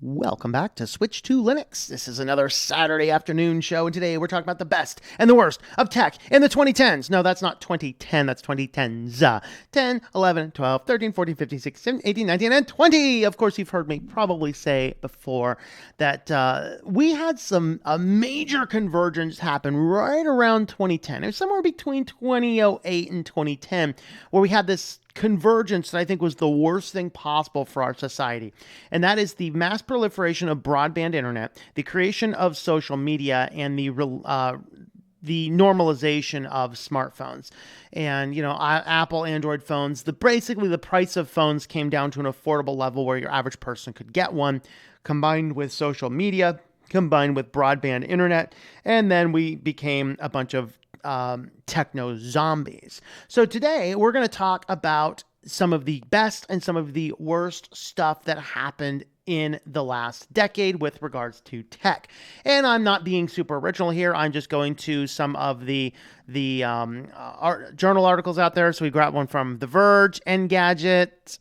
Welcome back to Switch to Linux. This is another Saturday afternoon show, and today we're talking about the best and the worst of tech in the 2010s. No, that's not 2010, that's 2010s. 10, 11, 12, 13, 14, 15, 16, 17, 18, 19, and 20. Of course, you've heard me probably say before that we had a major convergence happen right around 2010. It was somewhere between 2008 and 2010 where we had this convergence that I think was the worst thing possible for our society. And that is the mass proliferation of broadband internet, the creation of social media, and the normalization of smartphones. And, Apple Android phones, basically the price of phones came down to an affordable level where your average person could get one, combined with social media, combined with broadband internet, and then we became a bunch of techno zombies. So today we're going to talk about some of the best and some of the worst stuff that happened in the last decade with regards to tech. And I'm not being super original here. I'm just going to some of the journal articles out there. So we grabbed one from The Verge, Engadget,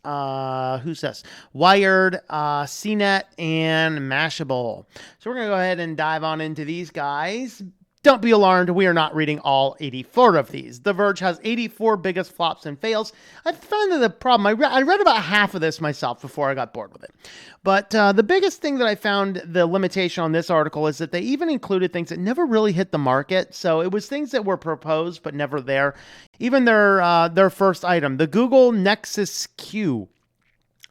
who's this? Wired, CNET, and Mashable. So we're going to go ahead and dive on into these guys. Don't be alarmed, we are not reading all 84 of these. The Verge has 84 biggest flops and fails. I found that the problem, I read about half of this myself before I got bored with it. But the biggest thing that I found, the limitation on this article, is that they even included things that never really hit the market. So it was things that were proposed but never there. Even their first item, the Google Nexus Q.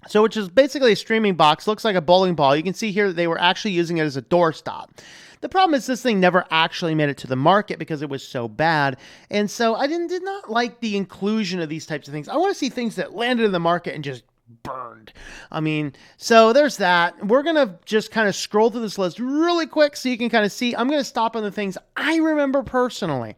So which is basically a streaming box, looks like a bowling ball. You can see here that they were actually using it as a doorstop. The problem is this thing never actually made it to the market because it was so bad. And so I did not like the inclusion of these types of things. I want to see things that landed in the market and just burned. So there's that. We're going to just kind of scroll through this list really quick so you can kind of see. I'm going to stop on the things I remember personally.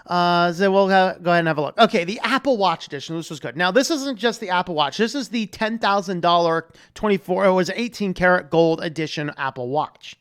So we'll go ahead and have a look. Okay, the Apple Watch edition. This was good. Now, this isn't just the Apple Watch. This is the $10,000 18 karat gold edition Apple Watch.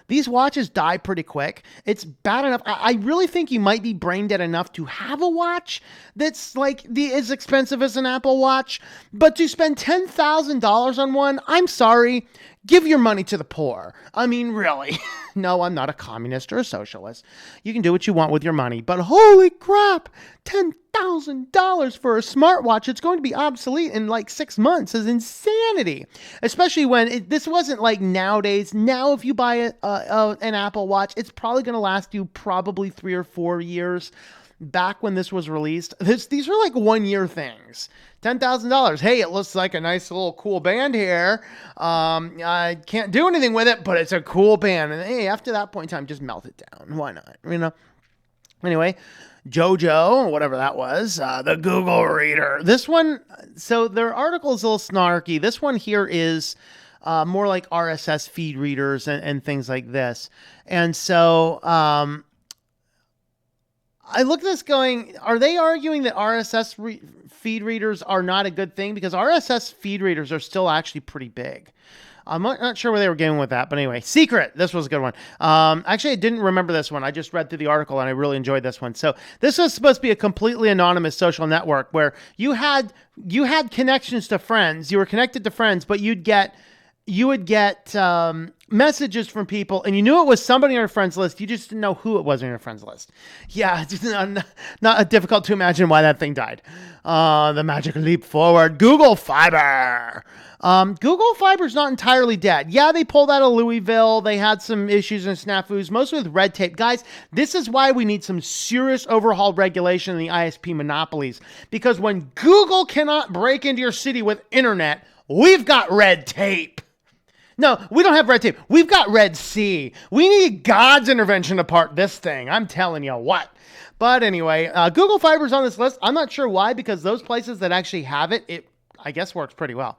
These watches die pretty quick. It's bad enough. I really think you might be brain dead enough to have a watch that's like as expensive as an Apple Watch, but to spend $10,000 on one, I'm sorry, give your money to the poor. Really. No, I'm not a communist or a socialist. You can do what you want with your money, but holy crap, $10,000 for a smartwatch. It's going to be obsolete in like 6 months is insanity, especially when this wasn't like nowadays. Now, if you buy an Apple Watch, it's probably going to last you probably 3 or 4 years. Back when this was released, these were like 1 year things. $10,000. Hey, it looks like a nice little cool band here. I can't do anything with it, but it's a cool band. And hey, after that point in time, just melt it down. Why not? Anyway, JoJo, whatever that was, the Google Reader. This one, so their article is a little snarky. This one here is more like RSS feed readers and things like this. And so, I look at this going, are they arguing that RSS feed readers are not a good thing? Because RSS feed readers are still actually pretty big. I'm not sure where they were going with that. But anyway, Secret. This was a good one. Actually, I didn't remember this one. I just read through the article and I really enjoyed this one. So this was supposed to be a completely anonymous social network where you had connections to friends. You were connected to friends, but you would get messages from people, and you knew it was somebody on your friends list. You just didn't know who it was on your friends list. Yeah, it's not difficult to imagine why that thing died. The magic leap forward. Google Fiber. Google Fiber's not entirely dead. Yeah, they pulled out of Louisville. They had some issues and snafus, mostly with red tape. Guys, this is why we need some serious overhauled regulation in the ISP monopolies. Because when Google cannot break into your city with internet, we've got red tape. No, we don't have red tape. We've got Red Sea. We need God's intervention to part this thing. I'm telling you what. But anyway, Google Fiber's on this list. I'm not sure why, because those places that actually have it, I guess works pretty well.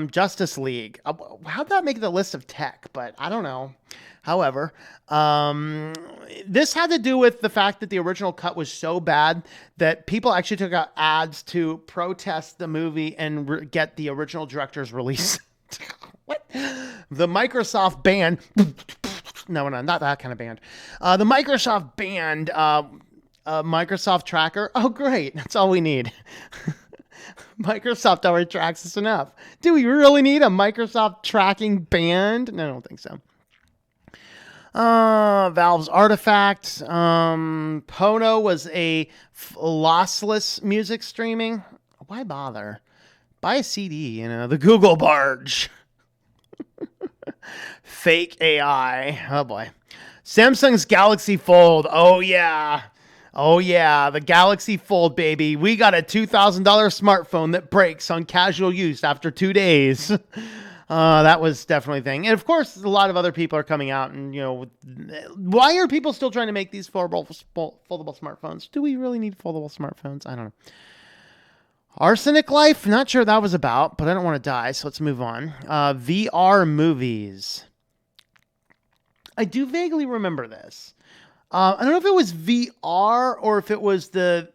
Justice League. How'd that make the list of tech? But I don't know. However, this had to do with the fact that the original cut was so bad that people actually took out ads to protest the movie and get the original director's release. What? The Microsoft banned. No, not that kind of band. The Microsoft banned Microsoft Tracker. Oh, great. That's all we need. Microsoft already tracks us enough. Do we really need a Microsoft tracking band? No, I don't think so. Valve's Artifact. Pono was a lossless music streaming. Why bother? Buy a CD, the Google Verge. Fake AI. Oh boy. Samsung's Galaxy Fold. Oh yeah. The Galaxy Fold, baby. We got a $2,000 smartphone that breaks on casual use after 2 days. That was definitely a thing. And of course, a lot of other people are coming out and, why are people still trying to make these foldable smartphones? Do we really need foldable smartphones? I don't know. Arsenic Life? Not sure what that was about, but I don't want to die, so let's move on. VR movies. I do vaguely remember this. I don't know if it was VR or if it was the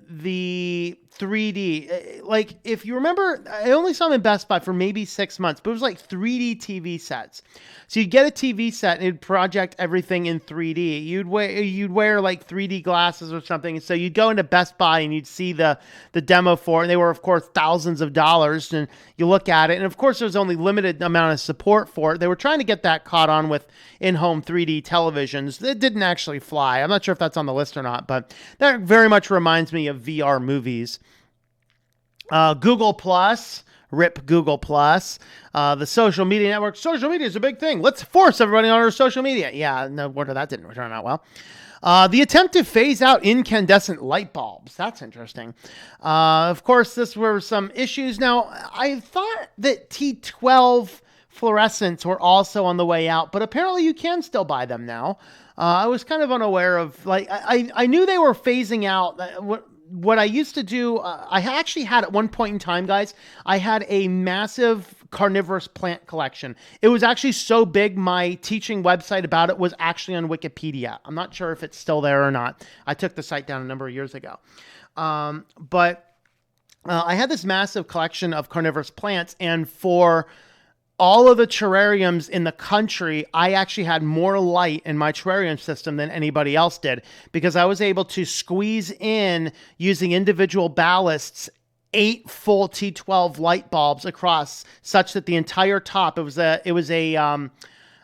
3D. Like, if you remember, I only saw them in Best Buy for maybe 6 months, but it was like 3D TV sets. So you'd get a TV set and it'd project everything in 3D. You'd wear like 3D glasses or something. So you'd go into Best Buy and you'd see the demo for it. And they were, of course, thousands of dollars. And you look at it. And of course, there was only limited amount of support for it. They were trying to get that caught on with in-home 3D televisions. It didn't actually fly. I'm not sure if that's on the list or not, but that very much reminds me of VR movies. Google Plus, rip Google Plus, the social media network. Social media is a big thing. Let's force everybody on our social media. Yeah, no wonder that didn't turn out well. The attempt to phase out incandescent light bulbs. That's interesting. Of course, this were some issues. Now, I thought that T12 fluorescents were also on the way out, but apparently you can still buy them now. I was kind of unaware of, I knew they were phasing out what I used to do. I actually had at one point in time, guys, I had a massive carnivorous plant collection. It was actually so big, my teaching website about it was actually on Wikipedia. I'm not sure if it's still there or not. I took the site down a number of years ago. But I had this massive collection of carnivorous plants, and for all of the terrariums in the country, I actually had more light in my terrarium system than anybody else did, because I was able to squeeze in, using individual ballasts, 8 full T12 light bulbs across, such that the entire top, it was a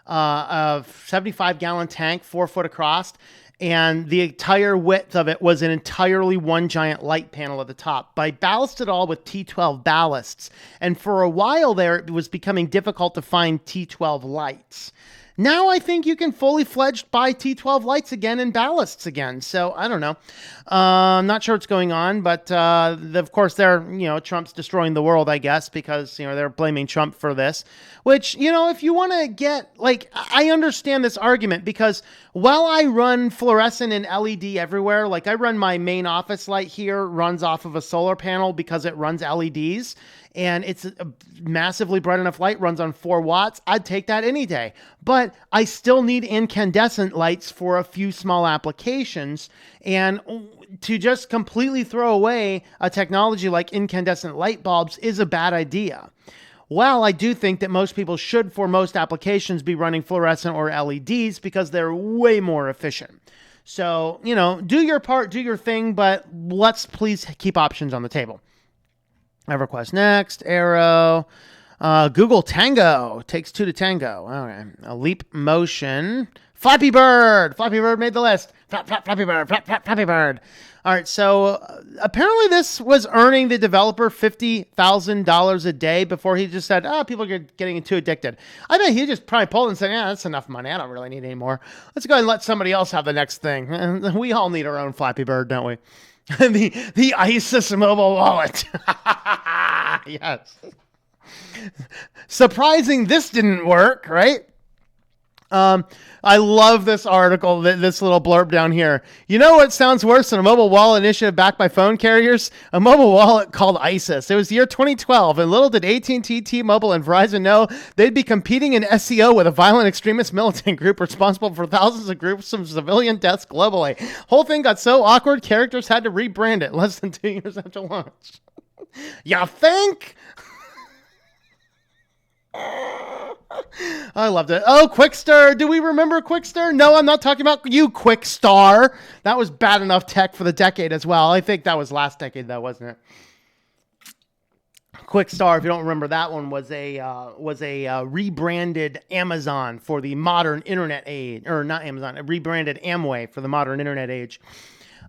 75-gallon tank, 4 foot across, and the entire width of it was an entirely one giant light panel at the top. But I ballasted it all with T12 ballasts. And for a while there, it was becoming difficult to find T12 lights. Now I think you can fully fledged buy T12 lights again and ballasts again. So I don't know. I'm not sure what's going on, but of course Trump's destroying the world, I guess, because they're blaming Trump for this. Which, if you want to get, I understand this argument, because while I run fluorescent and LED everywhere, I run my main office light here, runs off of a solar panel because it runs LEDs. And it's a massively bright enough light, runs on 4 watts. I'd take that any day. But I still need incandescent lights for a few small applications. And to just completely throw away a technology like incandescent light bulbs is a bad idea. While I do think that most people should, for most applications, be running fluorescent or LEDs because they're way more efficient. So, do your part, do your thing, but let's please keep options on the table. EverQuest next, Arrow, Google Tango, takes 2 to tango. Okay, Leap Motion, Flappy Bird made the list. Flappy Bird. All right, so apparently this was earning the developer $50,000 a day before he just said, people are getting too addicted. I bet he just probably pulled and said, that's enough money. I don't really need any more. Let's go ahead and let somebody else have the next thing. We all need our own Flappy Bird, don't we? the ISIS mobile wallet. Yes. Surprising this didn't work, right? I love this article, this little blurb down here. You know what sounds worse than a mobile wallet initiative backed by phone carriers? A mobile wallet called ISIS. It was the year 2012, and little did AT&T, T-Mobile, and Verizon know they'd be competing in SEO with a violent extremist militant group responsible for thousands of groups of civilian deaths globally. Whole thing got so awkward, characters had to rebrand it less than 2 years after launch. You think? I loved it. Oh, Quickstar. Do we remember Quickstar? No, I'm not talking about you, Quickstar. That was bad enough tech for the decade as well. I think that was last decade, though, wasn't it? Quickstar, if you don't remember, that one was a rebranded Amazon for the modern internet age, or not Amazon, a rebranded Amway for the modern internet age.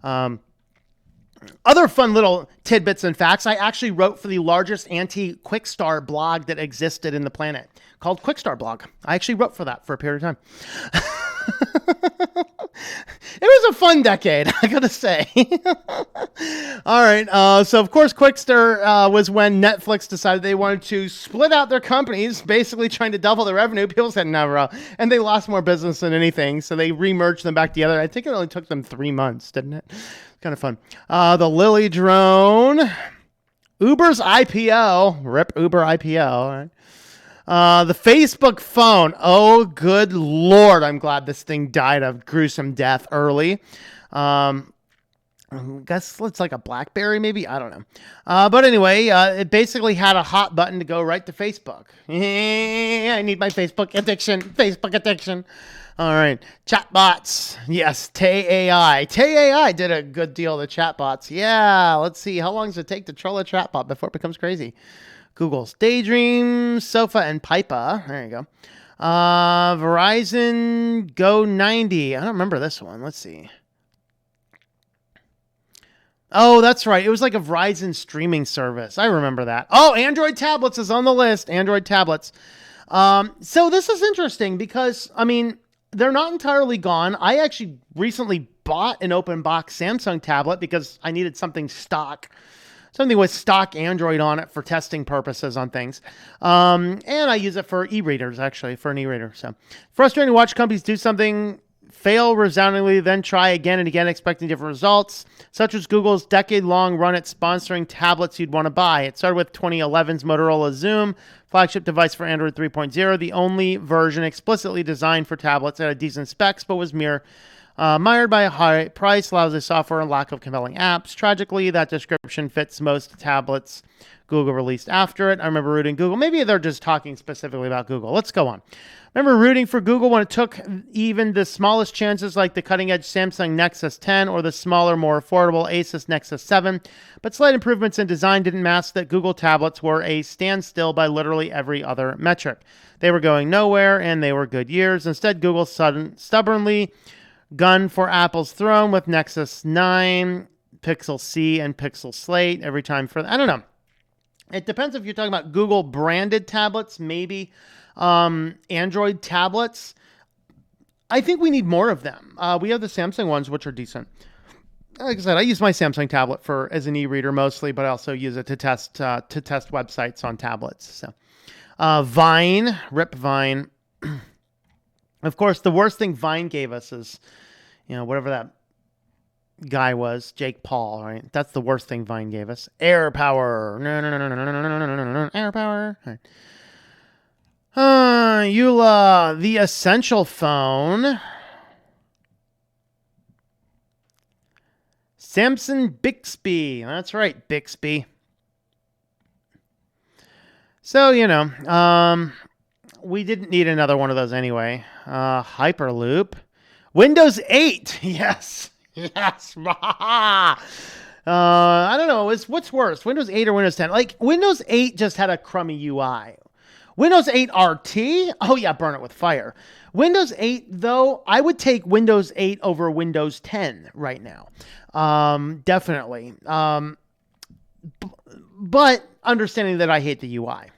Other fun little tidbits and facts. I actually wrote for the largest anti-Quickstar blog that existed in the planet, called Quickstar Blog. I actually wrote for that for a period of time. It was a fun decade, I gotta say. All right. So, of course, Quickstar was when Netflix decided they wanted to split out their companies, basically trying to double their revenue. People said never, and they lost more business than anything. So they remerged them back together. I think it only took them 3 months, didn't it? Kind of fun. The Lily drone, Uber's IPO, rip Uber IPO. Right? The Facebook phone. Oh, good Lord. I'm glad this thing died a gruesome death early. I guess it's like a BlackBerry, maybe. I don't know. But anyway, it basically had a hot button to go right to Facebook. I need my Facebook addiction. Facebook addiction. All right. Chatbots. Yes. Tay AI. Tay AI did a good deal of the chatbots. Yeah. Let's see. How long does it take to troll a chatbot before it becomes crazy? Google's Daydream, Sofa, and Pipa. There you go. Verizon Go 90. I don't remember this one. Let's see. Oh, that's right. It was like a Verizon streaming service. I remember that. Oh, Android tablets is on the list. Android tablets. So this is interesting because, I mean, they're not entirely gone. I actually recently bought an open box Samsung tablet because I needed something stock. Something with stock Android on it for testing purposes on things. And I use it for e-readers, actually, for an e-reader. So frustrating to watch companies do something, fail resoundingly, then try again and again, expecting different results, such as Google's decade-long run at sponsoring tablets you'd want to buy. It started with 2011's Motorola Xoom, flagship device for Android 3.0, the only version explicitly designed for tablets that had decent specs, but was mired by a high price, lousy software, and lack of compelling apps. Tragically, that description fits most tablets Google released after it. I remember rooting Google. Maybe they're just talking specifically about Google. Let's go on. Remember rooting for Google when it took even the smallest chances like the cutting-edge Samsung Nexus 10 or the smaller, more affordable Asus Nexus 7. But slight improvements in design didn't mask that Google tablets were a standstill by literally every other metric. They were going nowhere, and they were good years. Instead, Google stubbornly gun for Apple's throne with Nexus 9, Pixel C, and Pixel Slate every time for... I don't know. It depends if you're talking about Google branded tablets, maybe Android tablets. I think we need more of them. We have the Samsung ones, which are decent. Like I said, I use my Samsung tablet as an e-reader mostly, but I also use it to test websites on tablets. So, Vine, rip Vine. Of course, the worst thing Vine gave us is, whatever that guy was, Jake Paul, right? That's the worst thing Vine gave us. Air power. No. Air power. Right. Eula, the essential phone. Samsung Bixby. That's right, Bixby. So, we didn't need another one of those anyway. Hyperloop. Windows 8. Yes. Yes. I don't know. What's worse, Windows 8 or Windows 10? Like, Windows 8 just had a crummy UI. Windows 8 RT? Oh, yeah, burn it with fire. Windows 8, though, I would take Windows 8 over Windows 10 right now. Definitely. But understanding that I hate the UI,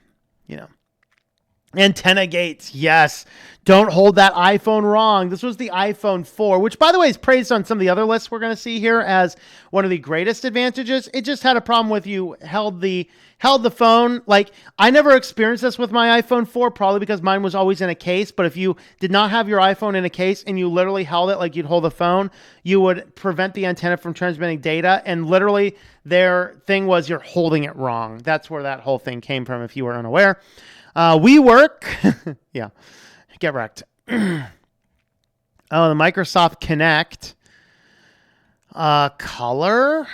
Antenna gates, yes. Don't hold that iPhone wrong. This was the iPhone 4, which, by the way, is praised on some of the other lists we're going to see here as one of the greatest advantages. It just had a problem with you held the phone. Like, I never experienced this with my iPhone 4, probably because mine was always in a case. But if you did not have your iPhone in a case and you literally held it like you'd hold a phone, you would prevent the antenna from transmitting data. And literally, their thing was you're holding it wrong. That's where that whole thing came from, if you were unaware. WeWork. Yeah. Get wrecked. The Microsoft Kinect. Color.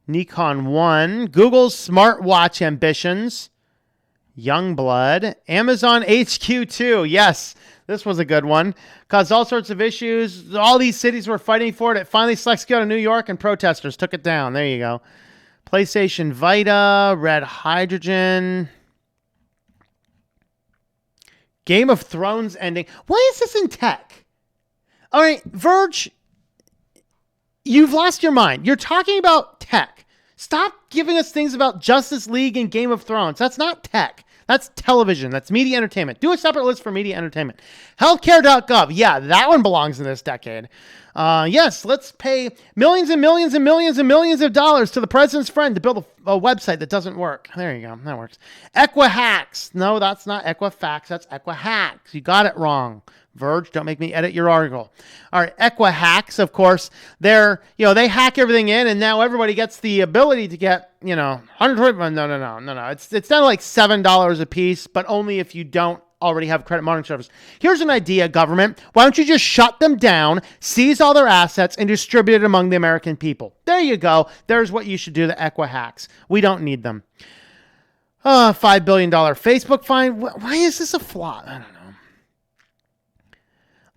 Nikon 1. Google's smartwatch ambitions. Youngblood. Amazon HQ2. Yes, this was a good one. Caused all sorts of issues. All these cities were fighting for it. It finally selected to go to New York, and protesters took it down. There you go. PlayStation Vita, Red Hydrogen, Game of Thrones ending. Why is this in tech? All right, Verge, you've lost your mind. You're talking about tech. Stop giving us things about Justice League and Game of Thrones. That's not tech. That's television. That's media entertainment. Do a separate list for media entertainment. Healthcare.gov. Yeah, that one belongs in this decade. Yes, let's pay millions and millions and millions and millions of dollars to the president's friend to build a website that doesn't work. There you go. That works. Equihacks. No, that's not Equifax. That's Equihacks. You got it wrong. Verge, don't make me edit your article. All right, Equihacks, of course, they hack everything in, and now everybody gets the ability to get, 100. No. It's down to like $7 a piece, but only if you don't already have credit monitoring service. Here's an idea, government. Why don't you just shut them down, seize all their assets, and distribute it among the American people? There you go. There's what you should do, the Equihacks. We don't need them. $5 billion Facebook fine. Why is this a flop? I don't know.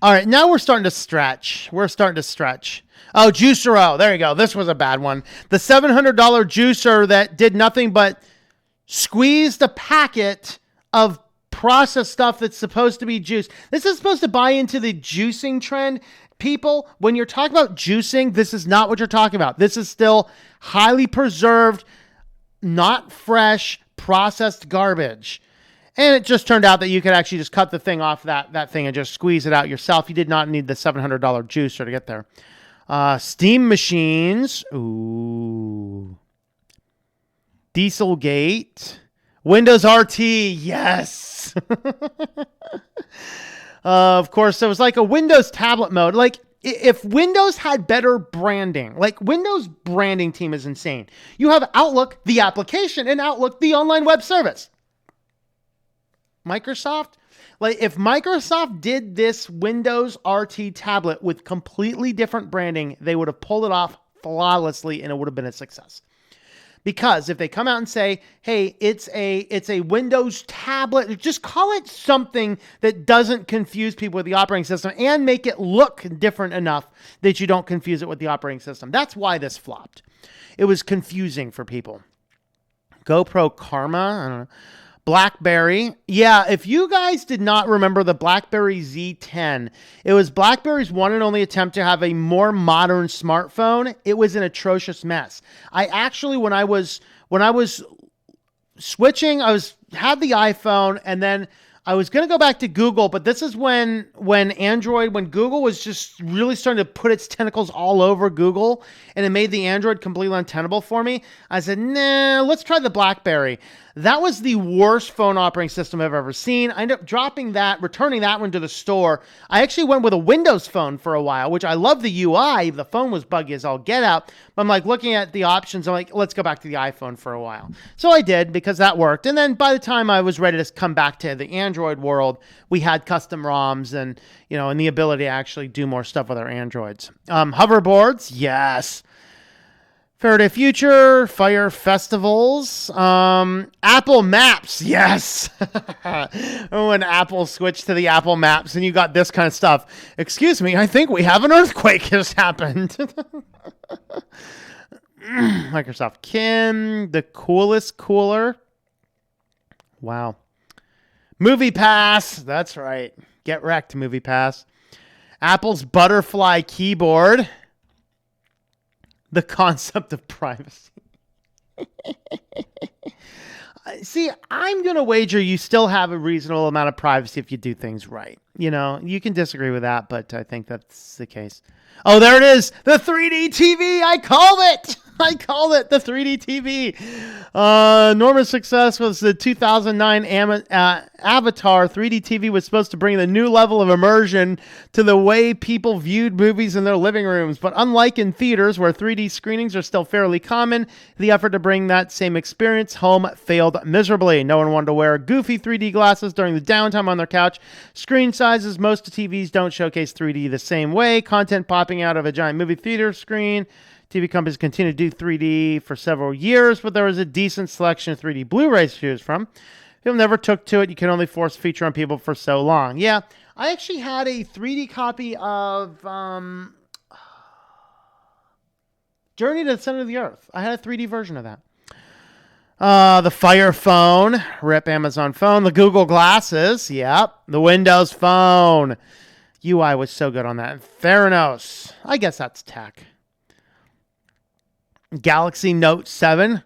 All right, now we're starting to stretch. Oh, Juicero. There you go. This was a bad one. The $700 juicer that did nothing but squeeze the packet of processed stuff that's supposed to be juiced. This is supposed to buy into the juicing trend. People, when you're talking about juicing, this is not what you're talking about. This is still highly preserved, not fresh, processed garbage. And it just turned out that you could actually just cut the thing off that thing and just squeeze it out yourself. You did not need the $700 juicer to get there. Steam machines. Ooh. Dieselgate. Windows RT. Yes. Of course, there was like a Windows tablet mode. Like, if Windows had better branding, like Windows branding team is insane. You have Outlook, the application, and Outlook, the online web service. Microsoft, like if Microsoft did this Windows RT tablet with completely different branding, they would have pulled it off flawlessly and it would have been a success. Because if they come out and say, hey, it's a Windows tablet, just call it something that doesn't confuse people with the operating system and make it look different enough that you don't confuse it with the operating system. That's why this flopped. It was confusing for people. GoPro Karma, I don't know. BlackBerry. Yeah, if you guys did not remember the BlackBerry Z10, it was BlackBerry's one and only attempt to have a more modern smartphone. It was an atrocious mess. I actually, when I was switching, had the iPhone, and then I was going to go back to Google, but this is when Google was just really starting to put its tentacles all over Google, and it made the Android completely untenable for me. I said, nah, let's try the BlackBerry. That was the worst phone operating system I've ever seen. I ended up dropping that, returning that one to the store. I actually went with a Windows phone for a while, which I love the UI. The phone was buggy as all get out. But I'm like looking at the options. I'm like, let's go back to the iPhone for a while. So I did because that worked. And then by the time I was ready to come back to the Android world, we had custom ROMs and the ability to actually do more stuff with our Androids. Hoverboards, yes. Faraday Future, Fire Festivals, Apple Maps, yes. When Apple switched to the Apple Maps and you got this kind of stuff. Excuse me, I think we have an earthquake has happened. Microsoft Kim, the coolest cooler. Wow. Movie Pass, that's right. Get wrecked, Movie Pass. Apple's butterfly keyboard. The concept of privacy. See, I'm going to wager you still have a reasonable amount of privacy if you do things right. You can disagree with that, but I think that's the case. Oh, there it is. The 3D TV. I called it. The 3D TV. Enormous success was the 2009 Avatar 3D TV was supposed to bring the new level of immersion to the way people viewed movies in their living rooms. But unlike in theaters where 3D screenings are still fairly common, the effort to bring that same experience home failed miserably. No one wanted to wear goofy 3D glasses during the downtime on their couch. Screen sizes, most TVs don't showcase 3D the same way. Content popping out of a giant movie theater screen. TV companies continued to do 3D for several years, but there was a decent selection of 3D Blu-rays to choose from. People never took to it. You can only force feature on people for so long. Yeah, I actually had a 3D copy of Journey to the Center of the Earth. I had a 3D version of that. The Fire Phone. Rip Amazon phone. The Google Glasses. Yep. The Windows Phone. UI was so good on that. Theranos. I guess that's tech. Galaxy Note 7.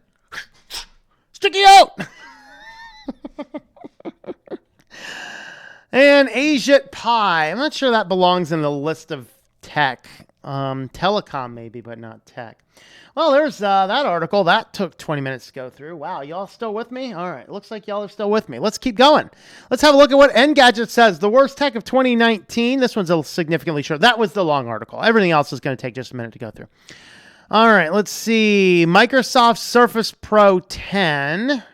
Sticky out! And Asiat Pi. I'm not sure that belongs in the list of tech. Telecom maybe, but not tech. Well, there's that article. That took 20 minutes to go through. Wow, y'all still with me? All right, looks like y'all are still with me. Let's keep going. Let's have a look at what Engadget says. The worst tech of 2019. This one's a significantly short. That was the long article. Everything else is going to take just a minute to go through. All right, let's see. Microsoft Surface Pro 10.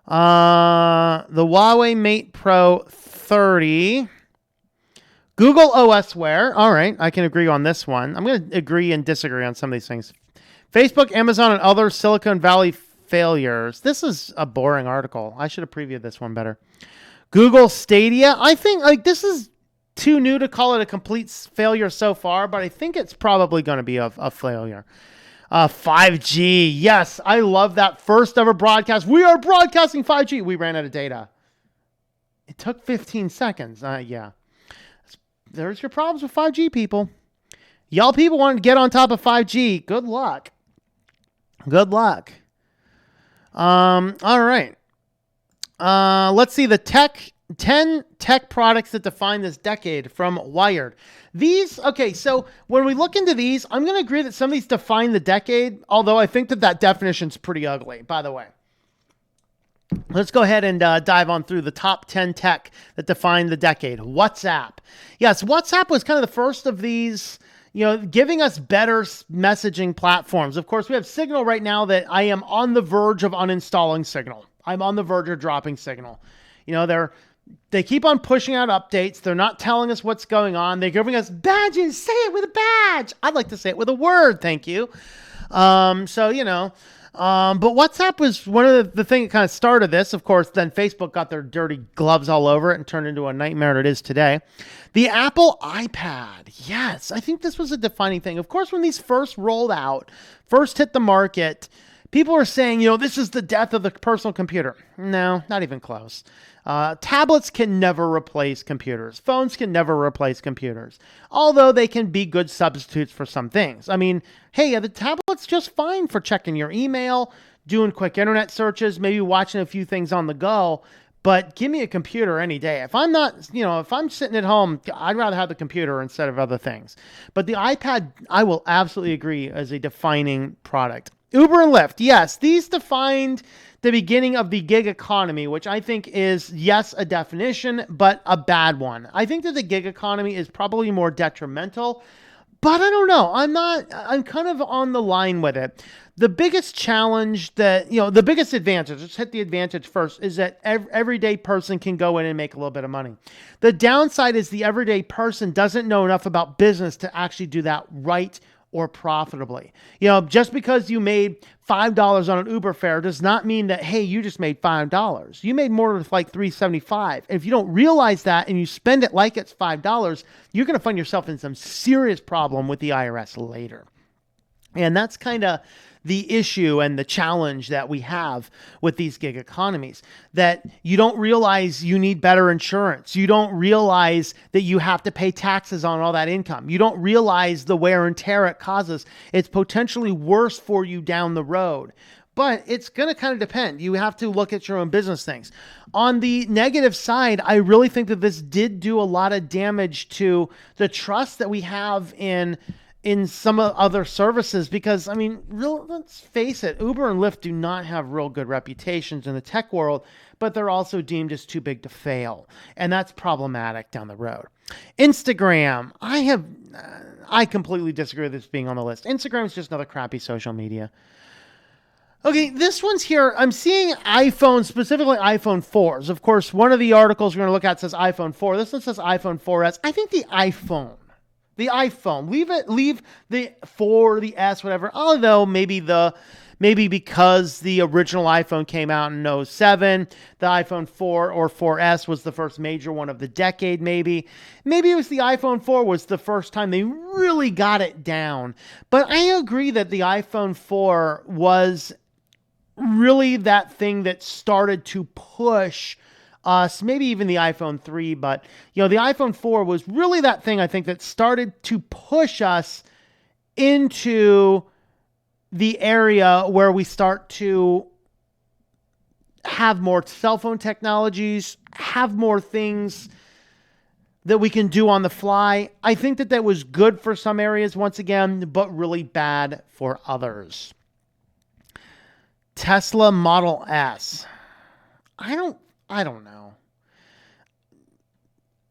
The Huawei Mate Pro 30. Google OS Wear. All right, I can agree on this one. I'm going to agree and disagree on some of these things. Facebook, Amazon, and other Silicon Valley failures. This is a boring article. I should have previewed this one better. Google Stadia. I think this is too new to call it a complete failure so far, but I think it's probably going to be a failure. 5G. Yes, I love that first ever broadcast. We are broadcasting 5G. We ran out of data. It took 15 seconds. Yeah. There's your problems with 5G, people. Y'all people want to get on top of 5G. Good luck. Good luck. All right. Let's see the 10 tech products that define this decade from Wired. Okay, so when we look into these, I'm going to agree that some of these define the decade, although I think that definition's pretty ugly, by the way. Let's go ahead and dive on through the top 10 tech that define the decade. WhatsApp. Yes, WhatsApp was kind of the first of these, giving us better messaging platforms. Of course, we have Signal right now that I am on the verge of uninstalling Signal. I'm on the verge of dropping Signal. They keep on pushing out updates. They're not telling us what's going on. They're giving us badges. Say it with a badge. I'd like to say it with a word. Thank you. But WhatsApp was one of the things that kind of started this. Of course, then Facebook got their dirty gloves all over it and turned into a nightmare it is today. The Apple iPad. Yes, I think this was a defining thing. Of course, when these first rolled out, first hit the market, people were saying, this is the death of the personal computer. No, not even close. Tablets can never replace computers. Phones can never replace computers, although they can be good substitutes for some things. I mean, hey, the tablet's just fine for checking your email, doing quick internet searches, maybe watching a few things on the go, but give me a computer any day. If I'm not, if I'm sitting at home, I'd rather have the computer instead of other things. But the iPad, I will absolutely agree, as a defining product. Uber and Lyft, yes, these defined the beginning of the gig economy, which I think is, yes, a definition, but a bad one. I think that the gig economy is probably more detrimental, but I don't know. I'm kind of on the line with it. The biggest challenge the biggest advantage, let's hit the advantage first, is that everyday person can go in and make a little bit of money. The downside is the everyday person doesn't know enough about business to actually do that right or profitably. Just because you made $5 on an Uber fare does not mean that, hey, you just made $5. You made more than like $3.75. If you don't realize that and you spend it like it's $5, you're going to find yourself in some serious problem with the IRS later. And that's kind of the issue and the challenge that we have with these gig economies, that you don't realize you need better insurance. You don't realize that you have to pay taxes on all that income. You don't realize the wear and tear it causes. It's potentially worse for you down the road. But it's going to kind of depend. You have to look at your own business things. On the negative side, I really think that this did do a lot of damage to the trust that we have in some other services, because, let's face it, Uber and Lyft do not have real good reputations in the tech world, but they're also deemed as too big to fail. And that's problematic down the road. Instagram, I completely disagree with this being on the list. Instagram is just another crappy social media. Okay, this one's here. I'm seeing iPhone, specifically iPhone 4s. Of course, one of the articles we're going to look at says iPhone 4. This one says iPhone 4S. I think the iPhone, leave the 4, the S, whatever. Although maybe the Maybe because the original iPhone came out in '07, the iPhone 4 or 4S was the first major one of the decade, maybe. Maybe it was the iPhone 4 was the first time they really got it down. But I agree that the iPhone 4 was really that thing that started to push us, maybe even the iPhone 3, but the iPhone 4 was really that thing, I think, that started to push us into the area where we start to have more cell phone technologies, have more things that we can do on the fly. I think that was good for some areas, once again, but really bad for others. Tesla Model S. I don't know.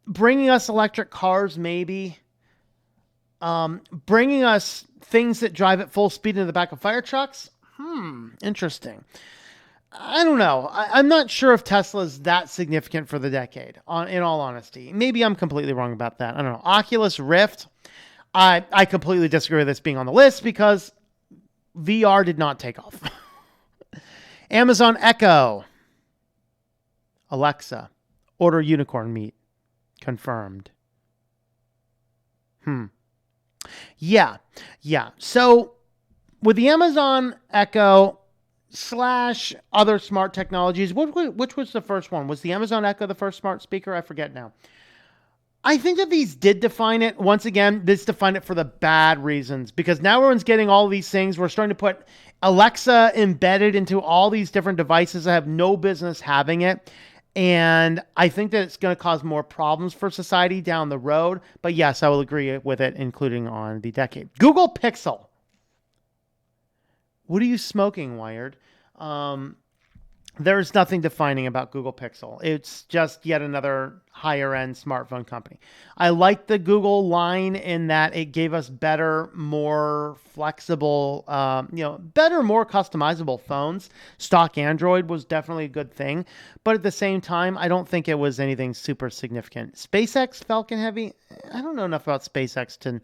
Bringing us electric cars, maybe. Bringing us things that drive at full speed into the back of fire trucks. Interesting. I don't know. I'm not sure if Tesla's that significant for the decade, in all honesty. Maybe I'm completely wrong about that. I don't know. Oculus Rift. I completely disagree with this being on the list because VR did not take off. Amazon Echo. Alexa, order unicorn meat. Confirmed. Yeah. So with the Amazon Echo / other smart technologies, which was the first one? Was the Amazon Echo the first smart speaker? I forget now. I think that these did define it. Once again, this defined it for the bad reasons, because now everyone's getting all these things. We're starting to put Alexa embedded into all these different devices that have no business having it. And I think that it's going to cause more problems for society down the road. But yes, I will agree with it, including on the decade. Google Pixel. What are you smoking, Wired? There's nothing defining about Google Pixel. It's just yet another higher-end smartphone company. I like the Google line in that it gave us better, more flexible, better, more customizable phones. Stock Android was definitely a good thing. But at the same time, I don't think it was anything super significant. SpaceX, Falcon Heavy, I don't know enough about SpaceX to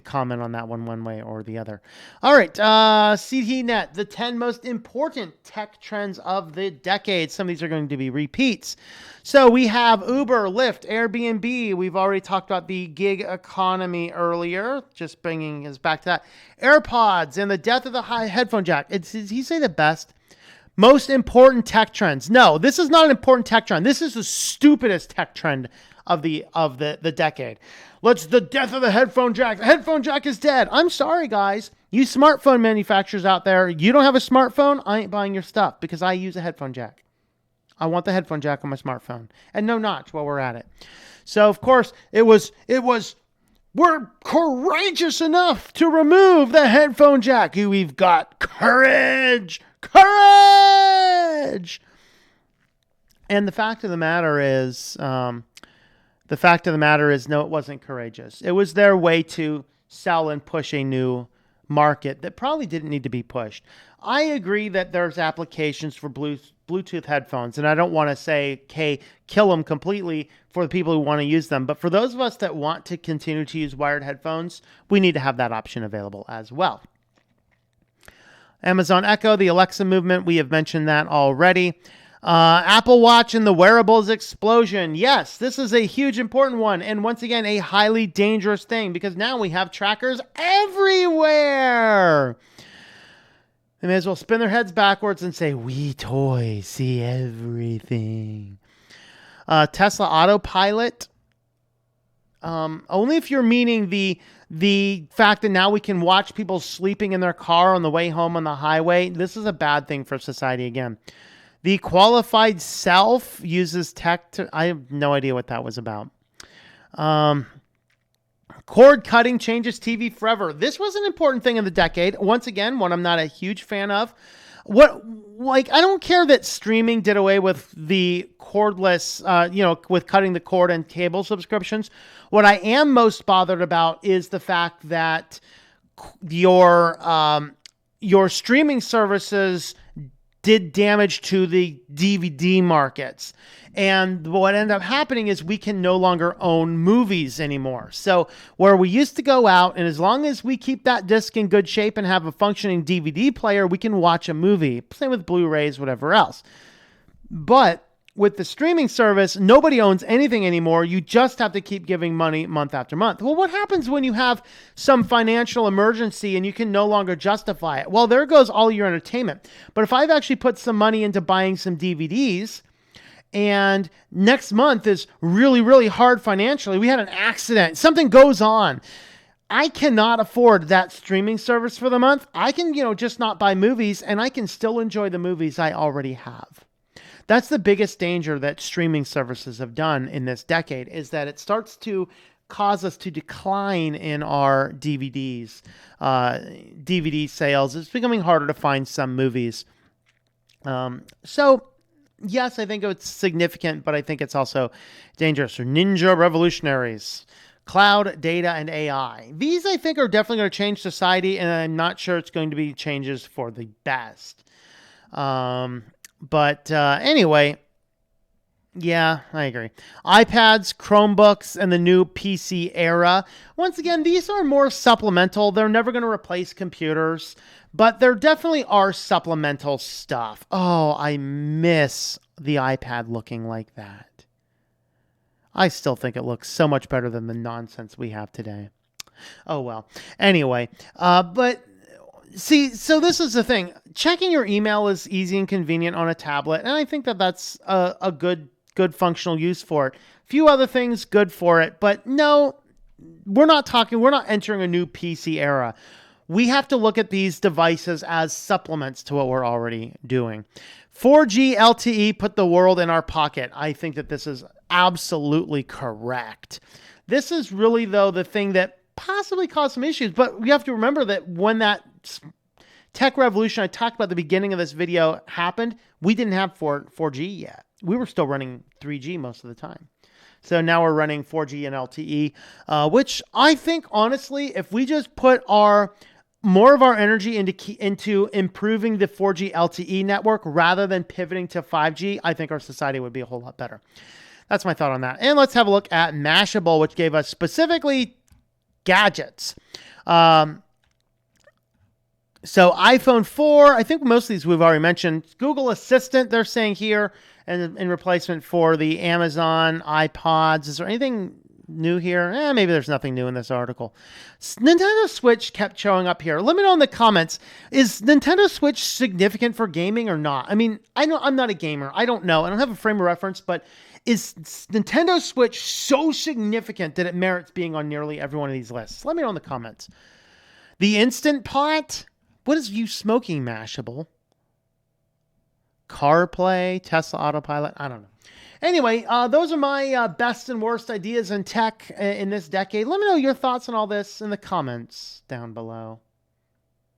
comment on that one way or the other. All right, CTNet, the 10 most important tech trends of the decade. Some of these are going to be repeats. So we have Uber, Lyft, Airbnb. We've already talked about the gig economy earlier, just bringing us back to that. AirPods and the death of the high headphone jack. Did he say the best? Most important tech trends. No, this is not an important tech trend. This is the stupidest tech trend of the decade. The death of the headphone jack. The headphone jack is dead. I'm sorry, guys. You smartphone manufacturers out there, you don't have a smartphone, I ain't buying your stuff because I use a headphone jack. I want the headphone jack on my smartphone. And no notch while we're at it. So, of course, we're courageous enough to remove the headphone jack. We've got courage. Courage! And the fact of the matter is, no, it wasn't courageous. It was their way to sell and push a new market that probably didn't need to be pushed. I agree that there's applications for Bluetooth headphones, and I don't want to say, okay, kill them completely for the people who want to use them. But for those of us that want to continue to use wired headphones, we need to have that option available as well. Amazon Echo, the Alexa movement, we have mentioned that already. Apple Watch and the wearables explosion. Yes, this is a huge important one. And once again, a highly dangerous thing because now we have trackers everywhere. They may as well spin their heads backwards and say, we toys see everything. Tesla Autopilot. Only if you're meaning the fact that now we can watch people sleeping in their car on the way home on the highway. This is a bad thing for society again. The qualified self uses tech to... I have no idea what that was about. Cord cutting changes TV forever. This was an important thing in the decade. Once again, one I'm not a huge fan of. I don't care that streaming did away with the cordless, with cutting the cord and cable subscriptions. What I am most bothered about is the fact that your streaming services did damage to the DVD markets. And what ended up happening is we can no longer own movies anymore. So where we used to go out, and as long as we keep that disc in good shape and have a functioning DVD player, we can watch a movie. Same with Blu-rays, whatever else. But with the streaming service, nobody owns anything anymore. You just have to keep giving money month after month. Well, what happens when you have some financial emergency and you can no longer justify it? Well, there goes all your entertainment. But if I've actually put some money into buying some DVDs, and next month is really, really hard financially, we had an accident, something goes on, I cannot afford that streaming service for the month. I can, just not buy movies, and I can still enjoy the movies I already have. That's the biggest danger that streaming services have done in this decade, is that it starts to cause us to decline in our DVD sales. It's becoming harder to find some movies. So yes, I think it's significant, but I think it's also dangerous. So Ninja Revolutionaries, cloud, data, and AI. These, I think, are definitely going to change society, and I'm not sure it's going to be changes for the best. But anyway, yeah, I agree. iPads, Chromebooks, and the new PC era. Once again, these are more supplemental. They're never going to replace computers, but there definitely are supplemental stuff. Oh, I miss the iPad looking like that. I still think it looks so much better than the nonsense we have today. Oh, well. Anyway, but see, so this is the thing. Checking your email is easy and convenient on a tablet, and I think that that's a good functional use for it. A few other things, good for it, but no, we're not entering a new PC era. We have to look at these devices as supplements to what we're already doing. 4G LTE put the world in our pocket. I think that this is absolutely correct. This is really, though, the thing that possibly caused some issues, but we have to remember that when that tech revolution I talked about at the beginning of this video happened, we didn't have 4G yet. We were still running 3G most of the time. So now we're running 4G and LTE, which I think, honestly, if we just put more of our energy into improving the 4G LTE network rather than pivoting to 5G, I think our society would be a whole lot better. That's my thought on that. And let's have a look at Mashable, which gave us specifically gadgets. So iPhone 4, I think most of these we've already mentioned. Google Assistant, they're saying here, and in replacement for the Amazon iPods. Is there anything new here? Maybe there's nothing new in this article. Nintendo Switch kept showing up here. Let me know in the comments, is Nintendo Switch significant for gaming or not? I mean, I know I'm not a gamer. I don't know. I don't have a frame of reference, but is Nintendo Switch so significant that it merits being on nearly every one of these lists? Let me know in the comments. The Instant Pot? What is you smoking, Mashable? CarPlay, Tesla Autopilot? I don't know. Anyway, those are my best and worst ideas in tech in this decade. Let me know your thoughts on all this in the comments down below.